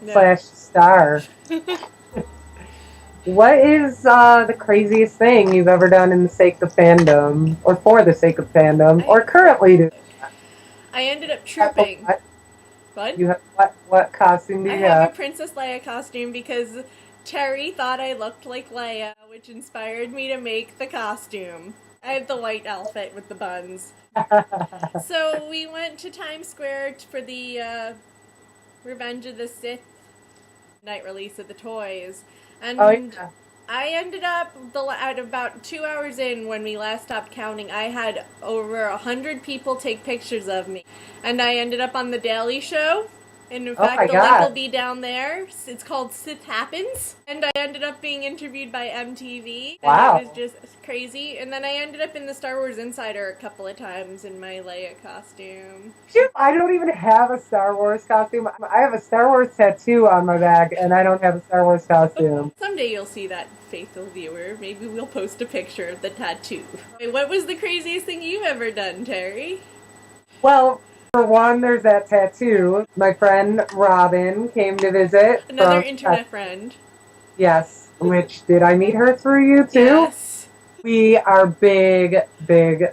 No. / star. What is the craziest thing you've ever done in the sake of fandom, or for the sake of fandom, or currently do? I ended up trooping. What? You have what costume do I you have a have? Princess Leia costume because Terry thought I looked like Leia, which inspired me to make the costume. I have the white outfit with the buns. So we went to Times Square for the Revenge of the Sith night release of the toys. And Oh yeah. I ended up, at about 2 hours in when we last stopped counting, I had over 100 people take pictures of me. And I ended up on The Daily Show. And in Oh fact, my the link will God. be down there. It's called Sith Happens. And I ended up being interviewed by MTV. And it was Wow. just crazy. And then I ended up in the Star Wars Insider a couple of times in my Leia costume. Shoot, I don't even have a Star Wars costume. I have a Star Wars tattoo on my back, and I don't have a Star Wars costume. Someday you'll see that, faithful viewer. Maybe we'll post a picture of the tattoo. What was the craziest thing you've ever done, Terry? Well, for one, there's that tattoo. My friend Robin came to visit. Another internet friend. Yes. Which, did I meet her through you too? Yes. We are big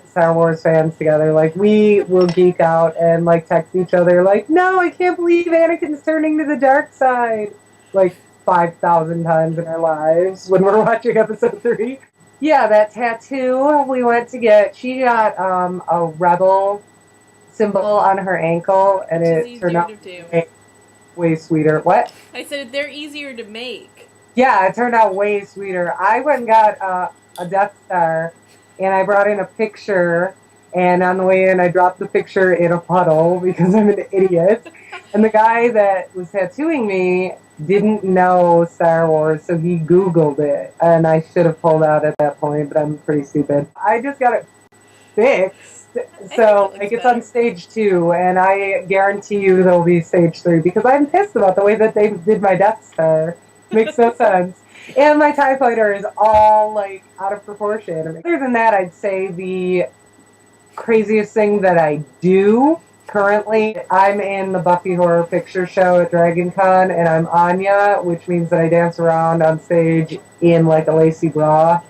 Star Wars fans together. Like, we will geek out and, like, text each other, like, no, I can't believe Anakin's turning to the dark side. Like, 5,000 times in our lives when we're watching episode 3. Yeah, that tattoo we went to get, she got a rebel symbol on her ankle, and it turned out way sweeter. What? I said they're easier to make. Yeah, it turned out way sweeter. I went and got a Death Star, and I brought in a picture, and on the way in, I dropped the picture in a puddle because I'm an idiot. And the guy that was tattooing me didn't know Star Wars, so he Googled it, and I should have pulled out at that point, but I'm pretty stupid. I just got it fixed, so like it's on stage 2, and I guarantee you there'll be stage 3 because I'm pissed about the way that they did my Death Star. Makes no sense. And my TIE fighter is all like out of proportion. Other than that, I'd say the craziest thing that I do currently, I'm in the Buffy Horror Picture Show at Dragon Con, and I'm Anya, which means that I dance around on stage in like a lacy bra.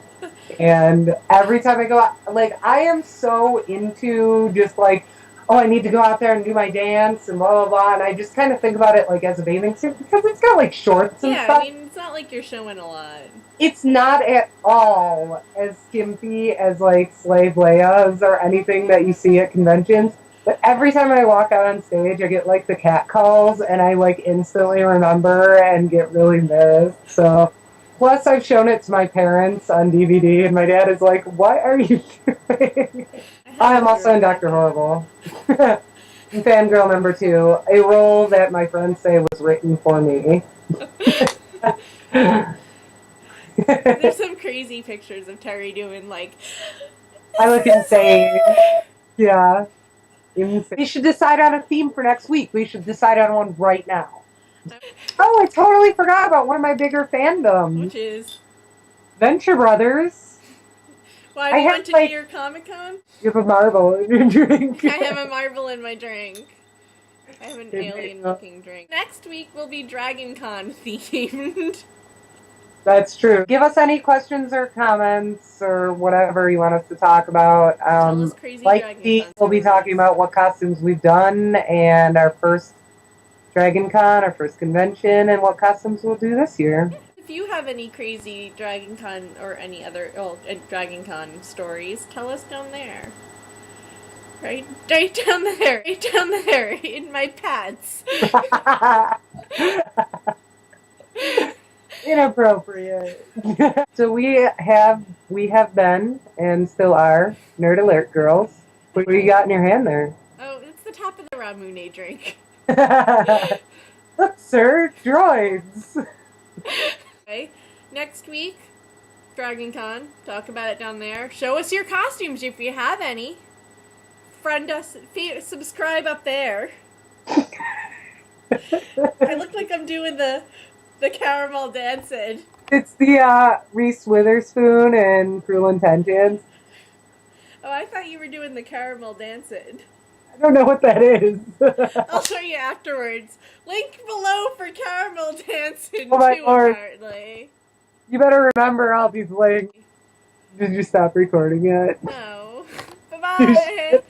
And every time I go out, like, I am so into just like, oh, I need to go out there and do my dance and blah, blah, blah. And I just kind of think about it like as a bathing suit because it's got like shorts and stuff. Yeah, I mean, it's not like you're showing a lot. It's not at all as skimpy as like Slave Leia's or anything that you see at conventions. But every time I walk out on stage, I get like the cat calls and I like instantly remember and get really embarrassed. So, plus I've shown it to my parents on DVD and my dad is like, what are you doing? I'm also in Dr. Horrible. And Fangirl number 2, a role that my friends say was written for me. There's some crazy pictures of Terry doing like, I look insane. Yeah. Insane. We should decide on a theme for next week. We should decide on one right now. Oh, I totally forgot about one of my bigger fandoms. Which is? Venture Brothers. Why do you want to New York Comic Con? You have a marble in your drink. I have a marble in my drink. I have an alien-looking drink. Next week will be Dragon Con themed. That's true. Give us any questions or comments or whatever you want us to talk about. Tell us crazy we'll be talking about what costumes we've done and our first Dragon Con, our first convention, and what costumes we'll do this year. If you have any crazy Dragon Con or any other Dragon Con stories, tell us down there. Right down there, in my pads. Inappropriate. So we have been and still are Nerd Alert Girls. What do you got in your hand there? Oh, it's the top of the Ramune drink. Look, sir, droids. Okay, next week, Dragon Con. Talk about it down there. Show us your costumes if you have any. Friend us, subscribe up there. I look like I'm doing the caramel dancing. It's the Reese Witherspoon and Cruel Intentions. Oh, I thought you were doing the caramel dancing. I don't know what that is. I'll show you afterwards. Link below for caramel dancing Oh my too, Lord. apparently. You better remember all these links. Did you stop recording yet? No. Bye-bye.